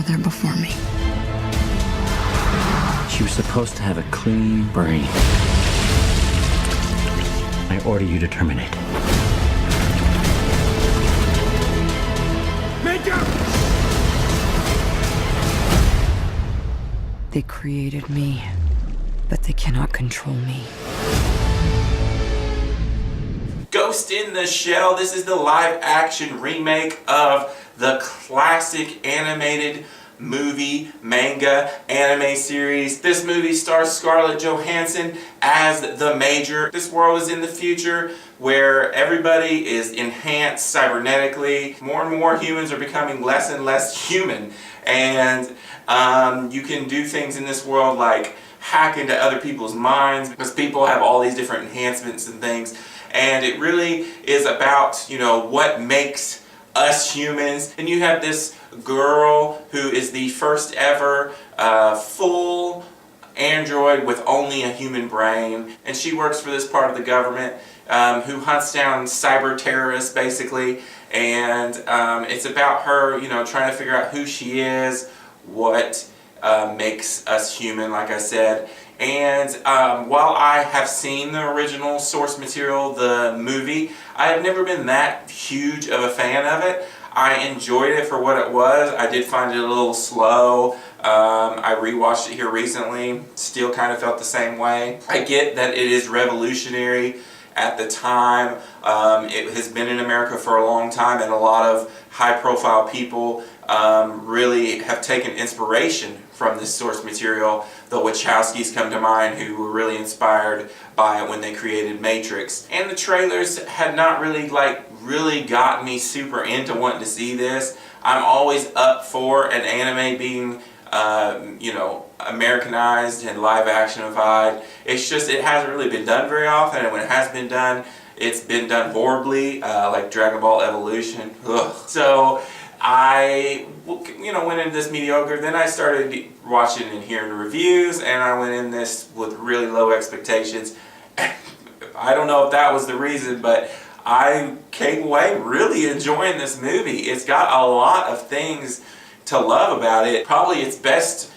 were there before me. She was supposed to have a clean brain. I order you to terminate. They created me, but they cannot control me. Ghost in the Shell. This is the live action remake of the classic animated movie, manga, anime series. This movie stars Scarlett Johansson as the Major. This world is in the future where everybody is enhanced cybernetically. More and more humans are becoming less and less human. And you can do things in this world like hack into other people's minds because people have all these different enhancements and things. And it really is about, you know, what makes us humans. And you have this girl who is the first ever full android with only a human brain, and she works for this part of the government who hunts down cyber terrorists basically, and it's about her, you know, trying to figure out who she is, what makes us human, like I said. And while I have seen the original source material, the movie, I have never been that huge of a fan of it. I enjoyed it for what it was. I did find it a little slow. I rewatched it here recently. Still kind of felt the same way. I get that it is revolutionary at the time. It has been in America for a long time, and a lot of high-profile people really have taken inspiration from this source material. The Wachowskis come to mind, who were really inspired by it when they created Matrix. And the trailers had not really gotten me super into wanting to see this. I'm always up for an anime being you know, Americanized and live actionified. It's just, it hasn't really been done very often, and when it has been done, it's been done horribly, like Dragon Ball Evolution. Ugh. So I, you know, went into this mediocre. Then I started watching and hearing reviews, and I went in this with really low expectations. I don't know if that was the reason, but I came away really enjoying this movie. It's got a lot of things to love about it. Probably its best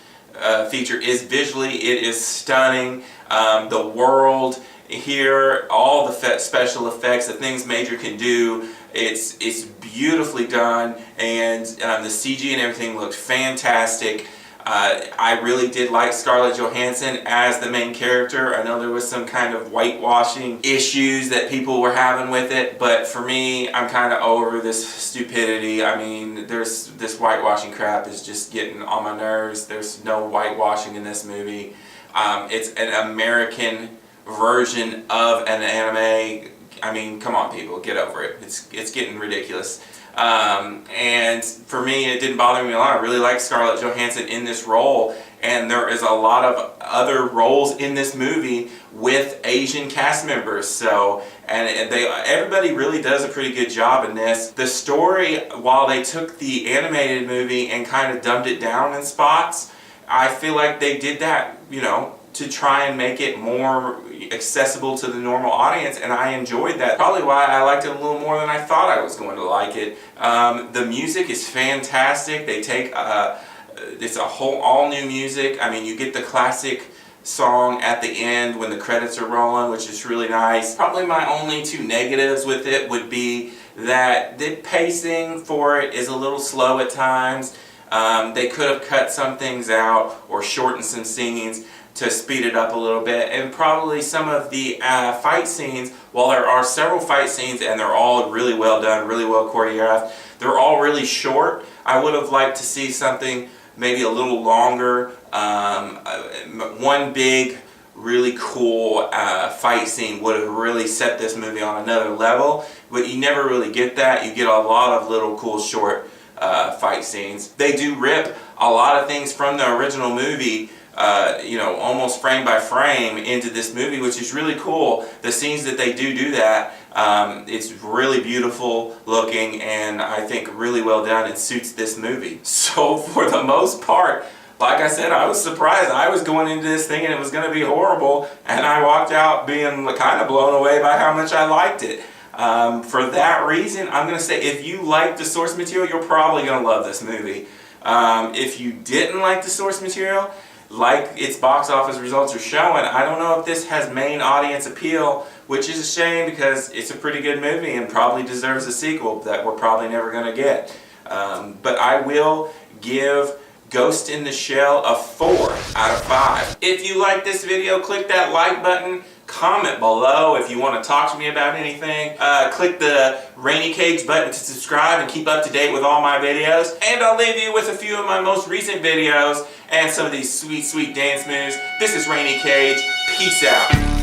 feature is visually. It is stunning. The world here, all the special effects, the things Major can do, it's beautifully done, and the CG and everything looked fantastic. I really did like Scarlett Johansson as the main character. I know there was some kind of whitewashing issues that people were having with it, but for me, I'm kind of over this stupidity. I mean, there's this whitewashing crap is just getting on my nerves. There's no whitewashing in this movie. It's an American version of an anime. I mean, come on, people, get over it. It's getting ridiculous. And for me, it didn't bother me a lot. I really like Scarlett Johansson in this role, and there is a lot of other roles in this movie with Asian cast members. So, and everybody really does a pretty good job in this. The story, while they took the animated movie and kind of dumbed it down in spots, I feel like they did that, you know, to try and make it more accessible to the normal audience, and I enjoyed that. Probably why I liked it a little more than I thought I was going to like it. The music is fantastic. They take it's a whole all new music. I mean, you get the classic song at the end when the credits are rolling, which is really nice. Probably my only two negatives with it would be that the pacing for it is a little slow at times. They could have cut some things out or shortened some scenes to speed it up a little bit, and probably some of the fight scenes, while there are several fight scenes and they're all really well done, really well choreographed, they're all really short. I would have liked to see something maybe a little longer. One big, really cool fight scene would have really set this movie on another level, but you never really get that. You get a lot of little cool short fight scenes. They do rip a lot of things from the original movie, you know, almost frame by frame into this movie, which is really cool. The scenes that they do that, it's really beautiful looking, and I think really well done. It suits this movie. So for the most part, like I said, I was surprised. I was going into this thinking it was going to be horrible, and I walked out being kind of blown away by how much I liked it. For that reason, I'm going to say if you like the source material, you're probably going to love this movie. If you didn't like the source material, like its box office results are showing, I don't know if this has main audience appeal, which is a shame because it's a pretty good movie and probably deserves a sequel that we're probably never going to get. But I will give Ghost in the Shell a 4 out of 5. If you like this video, click that like button. Comment below if you want to talk to me about anything. Click the Rainy Cage button to subscribe and keep up to date with all my videos. And I'll leave you with a few of my most recent videos and some of these sweet, sweet dance moves. This is Rainy Cage. Peace out.